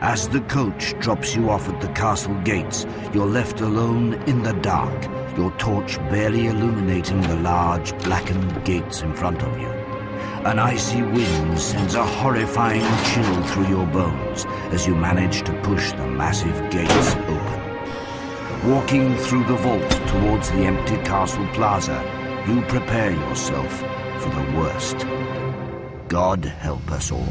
As the coach drops you off at the castle gates, you're left alone in the dark, your torch barely illuminating the large, blackened gates in front of you. An icy wind sends a horrifying chill through your bones as you manage to push the massive gates open. Walking through the vault towards the empty castle plaza, you prepare yourself for the worst. God help us all.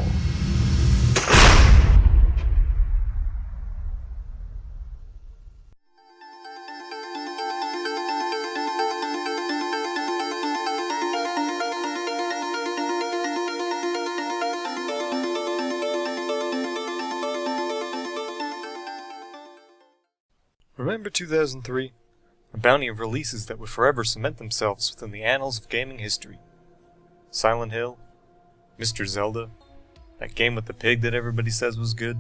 Remember 2003? A bounty of releases that would forever cement themselves within the annals of gaming history. Silent Hill, Mr. Zelda, that game with the pig that everybody says was good,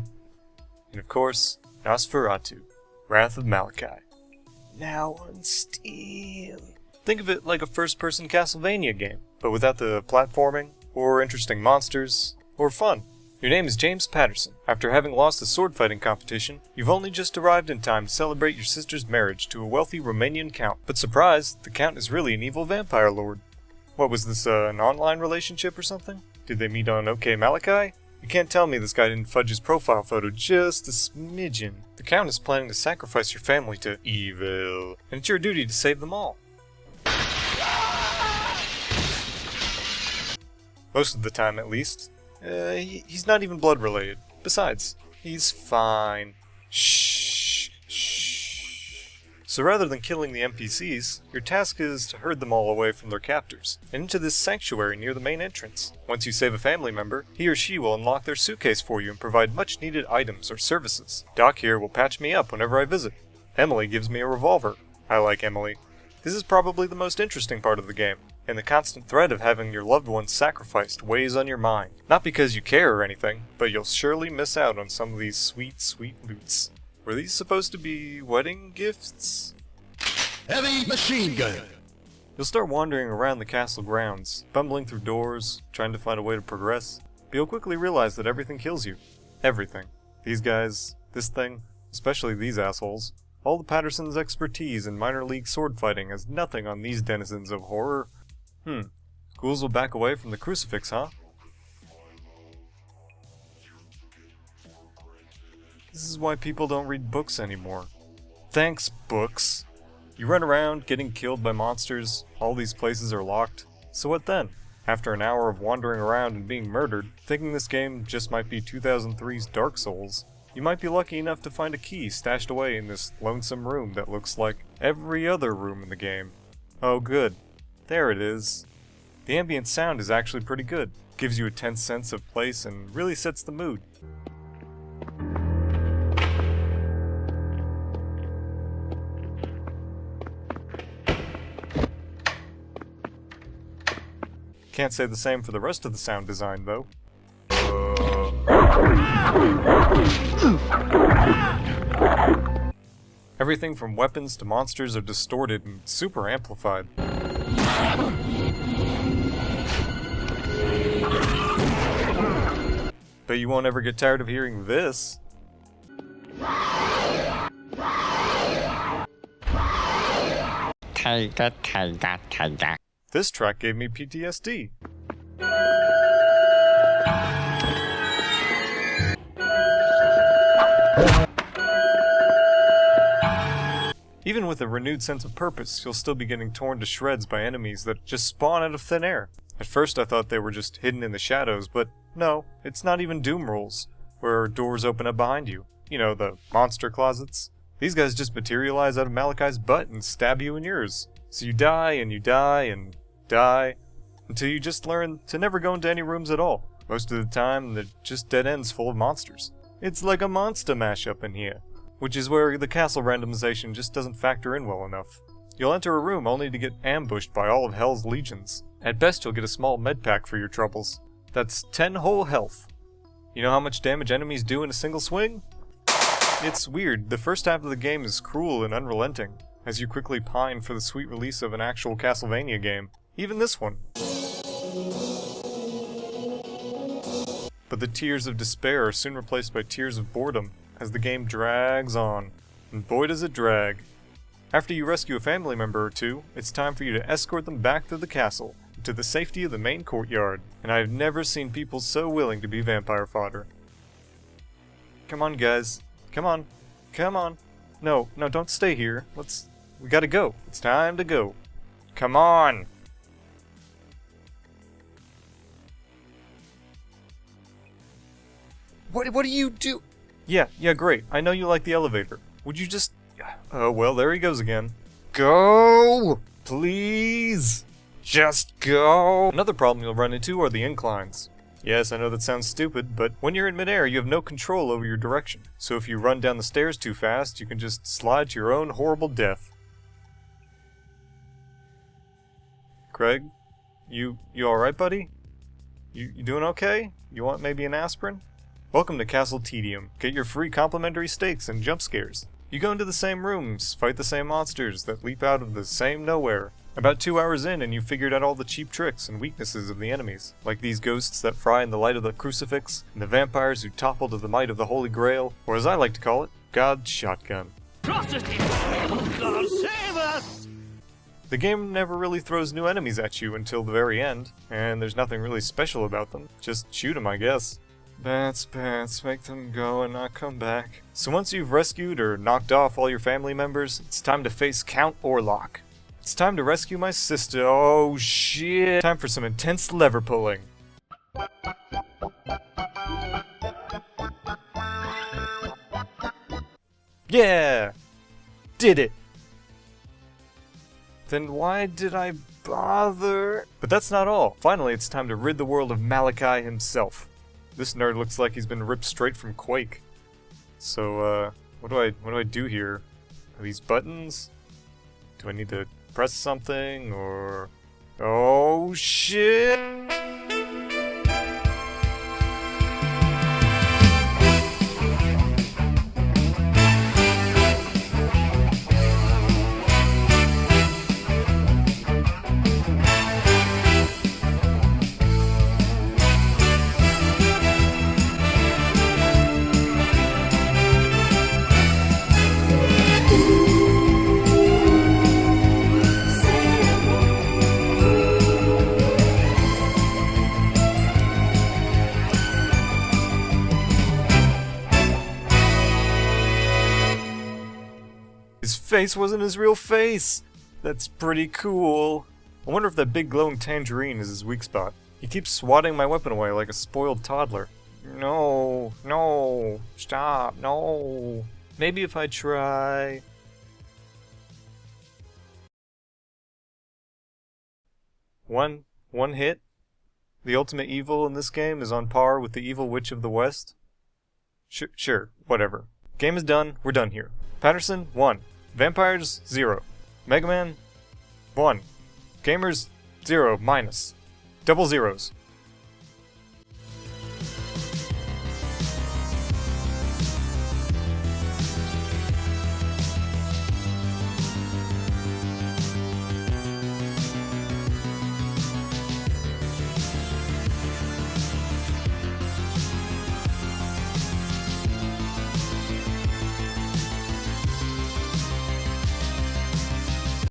and of course, Nosferatu, Wrath of Malachi. Now on Steam. Think of it like a first-person Castlevania game, but without the platforming, or interesting monsters, or fun. Your name is James Patterson. After having lost a sword-fighting competition, you've only just arrived in time to celebrate your sister's marriage to a wealthy Romanian count. But surprise, the count is really an evil vampire lord. What was this, an online relationship or something? Did they meet on OK Malachi? You can't tell me this guy didn't fudge his profile photo just a smidgen. The count is planning to sacrifice your family to evil, and it's your duty to save them all. Most of the time, at least. He's not even blood-related. Besides, he's fine. Shh, shh. So rather than killing the NPCs, your task is to herd them all away from their captors, and into this sanctuary near the main entrance. Once you save a family member, he or she will unlock their suitcase for you and provide much-needed items or services. Doc here will patch me up whenever I visit. Emily gives me a revolver. I like Emily. This is probably the most interesting part of the game, and the constant threat of having your loved ones sacrificed weighs on your mind. Not because you care or anything, but you'll surely miss out on some of these sweet, sweet loots. Were these supposed to be wedding gifts? Heavy machine gun! You'll start wandering around the castle grounds, bumbling through doors, trying to find a way to progress, but you'll quickly realize that everything kills you. Everything. These guys, this thing, especially these assholes. All the Patterson's expertise in minor league sword fighting has nothing on these denizens of horror. Ghouls will back away from the crucifix, huh? This is why people don't read books anymore. Thanks, books. You run around, getting killed by monsters, all these places are locked. So what then? After an hour of wandering around and being murdered, thinking this game just might be 2003's Dark Souls, you might be lucky enough to find a key stashed away in this lonesome room that looks like every other room in the game. Oh good. There it is. The ambient sound is actually pretty good. Gives you a tense sense of place and really sets the mood. Can't say the same for the rest of the sound design though. Everything from weapons to monsters are distorted and super amplified. Bet you won't ever get tired of hearing this. Tiger, tiger, tiger. This track gave me PTSD. Even with a renewed sense of purpose, you'll still be getting torn to shreds by enemies that just spawn out of thin air. At first I thought they were just hidden in the shadows, but no, it's not even Doom rules, where doors open up behind you. You know, the monster closets. These guys just materialize out of Malachi's butt and stab you in yours. So you die and you die and die, until you just learn to never go into any rooms at all. Most of the time, they're just dead ends full of monsters. It's like a monster mashup in here. Which is where the castle randomization just doesn't factor in well enough. You'll enter a room only to get ambushed by all of Hell's legions. At best you'll get a small med pack for your troubles. That's 10 whole health. You know how much damage enemies do in a single swing? It's weird, the first half of the game is cruel and unrelenting, as you quickly pine for the sweet release of an actual Castlevania game. Even this one. but the tears of despair are soon replaced by tears of boredom as the game drags on. And boy does it drag. After you rescue a family member or two, it's time for you to escort them back through the castle, to the safety of the main courtyard, and I've never seen people so willing to be vampire fodder. Come on, guys. Come on. Come on. No, don't stay here. We gotta go. It's time to go. Come on! What do you do? Yeah, great. I know you like the elevator. Would you just... Oh, well, there he goes again. Go! Please! Just go! Another problem you'll run into are the inclines. Yes, I know that sounds stupid, but when you're in midair, you have no control over your direction. So if you run down the stairs too fast, you can just slide to your own horrible death. Craig? You alright, buddy? You doing okay? You want maybe an aspirin? Welcome to Castle Tedium. Get your free complimentary steaks and jump scares. You go into the same rooms, fight the same monsters that leap out of the same nowhere. About 2 hours in and you've figured out all the cheap tricks and weaknesses of the enemies, like these ghosts that fry in the light of the crucifix, and the vampires who topple to the might of the Holy Grail, or as I like to call it, God's shotgun. God save us! The game never really throws new enemies at you until the very end, and there's nothing really special about them. Just shoot them, I guess. Bats, make them go and not come back. So once you've rescued or knocked off all your family members, it's time to face Count Orlok. It's time to rescue my sister. Oh shit! Time for some intense lever pulling. Yeah! Did it! Then why did I bother? But that's not all. Finally, it's time to rid the world of Malachi himself. This nerd looks like he's been ripped straight from Quake. So, what do I do here? Are these buttons? Do I need to press something, or... Oh, shit! His face wasn't his real face! That's pretty cool. I wonder if that big glowing tangerine is his weak spot. He keeps swatting my weapon away like a spoiled toddler. No, stop, no. Maybe if I try... One hit? The ultimate evil in this game is on par with the evil witch of the West? Sure, whatever. Game is done, we're done here. Patterson, 1. Vampires, 0. Mega Man, 1. Gamers, 0 minus. Double zeros.